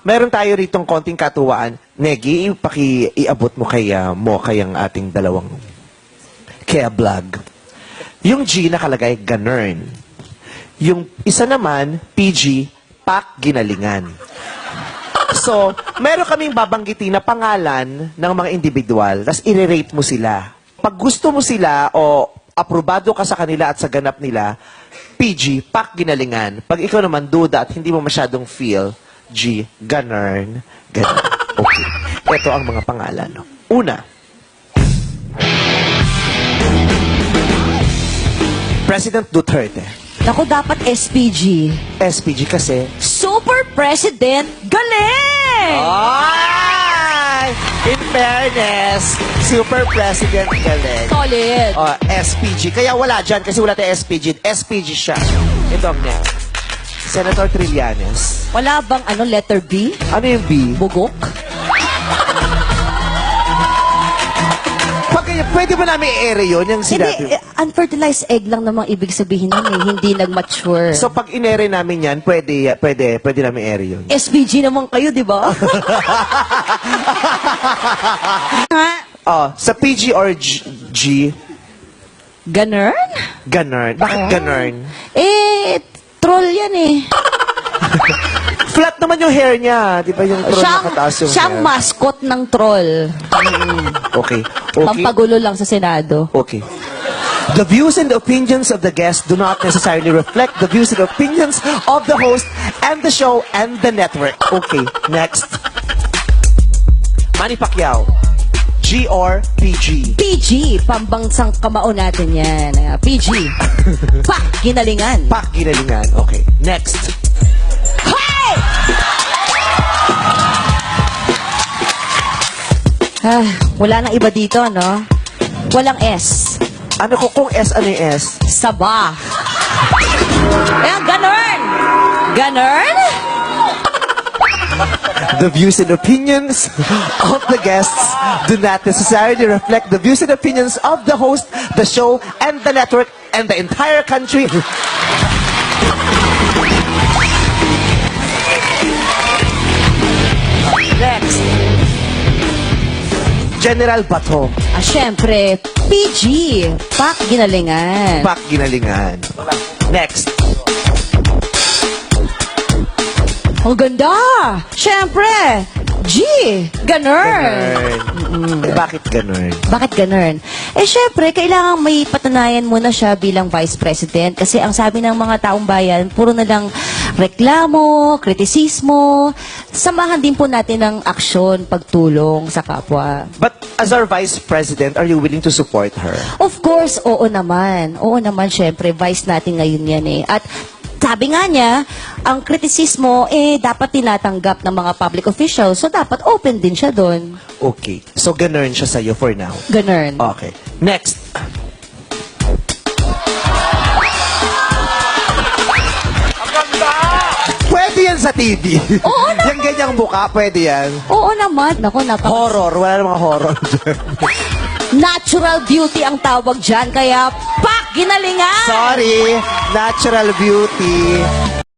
meron tayo ritong konting katuwaan. Negi, iabot mo kay ang ating dalawang kaya vlog. Yung G nakalagay, ganern. Yung isa naman, PG, pak ginalingan. So, meron kaming babanggitin na pangalan ng mga individual, tapos i-rate mo sila. Pag gusto mo sila o aprobado ka sa kanila at sa ganap nila, PG, pak ginalingan. Pag ikaw naman duda at hindi mo masyadong feel, G, ganern, ganern. Okay. Ito ang mga pangalan. Una, President Duterte. Naku, dapat SPG. SPG kasi, Super President Galing! ay! In fairness, Super President galing. Solid. SPG. Kaya wala dyan kasi wala tayong SPG. SPG siya. Ito ang next. Senator Trillanes. Wala bang letter B? Ano yung B? Bugok? Pwede ba namin i-ere yun? Yung sinabi? Hindi, unfertilized egg lang namang ibig sabihin nun eh. Hindi nag-mature. So, pag in-ere namin yan, pwede namin i-ere yun. SPG naman kayo, di ba? Sa PG or G, Ganern? ganern. Bakit ganern? Troll yan eh. Flat naman yung hair niya. Di ba yung troll nakataas yung Siyang hair? mascot ng troll. Okay. Okay. Pampagulo lang sa Senado. Okay. The views and the opinions of the guests do not necessarily reflect the views and opinions of the host and the show and the network. Okay, next. Manny Pacquiao. G or PG? PG, pambansang kamao natin yan. PG. Pak, ginalingan. Pak ginalingan. Okay, next. Hey! Wala nang iba dito, no? Walang S. Ano kung S, ano yung S? Saba. Ganern! Ganern? The views and opinions of the guests do not necessarily reflect the views and opinions of the host, the show, and the network, and the entire country. Next. General Bato. Syempre, PG. Pak, ginalingan. Pak ginalingan. Next. Ang ganda! Syempre, G. Ganern. Bakit ganun? Bakit ganun? Syempre, kailangan may patanayan muna siya bilang Vice President kasi ang sabi ng mga taong bayan, puro na lang reklamo, kritisismo. Samahan din po natin ng aksyon, pagtulong sa kapwa. But as our Vice President, are you willing to support her? Of course, oo naman. Oo naman, syempre, Vice natin ngayon yan eh. At sabi nga niya, ang kritisismo, dapat tinatanggap ng mga public officials. So, dapat open din siya doon. Okay. So, ganun siya sa'yo for now. Ganun. Okay. Next. Pwede yan sa TV. Oo naman. Yung ganyang mukha, pwede yan. Oo naman. Naku, Horror. Wala namang horror dyan. Natural beauty ang tawag dyan. Kaya, pak, ginalingan! Sorry. Natural beauty.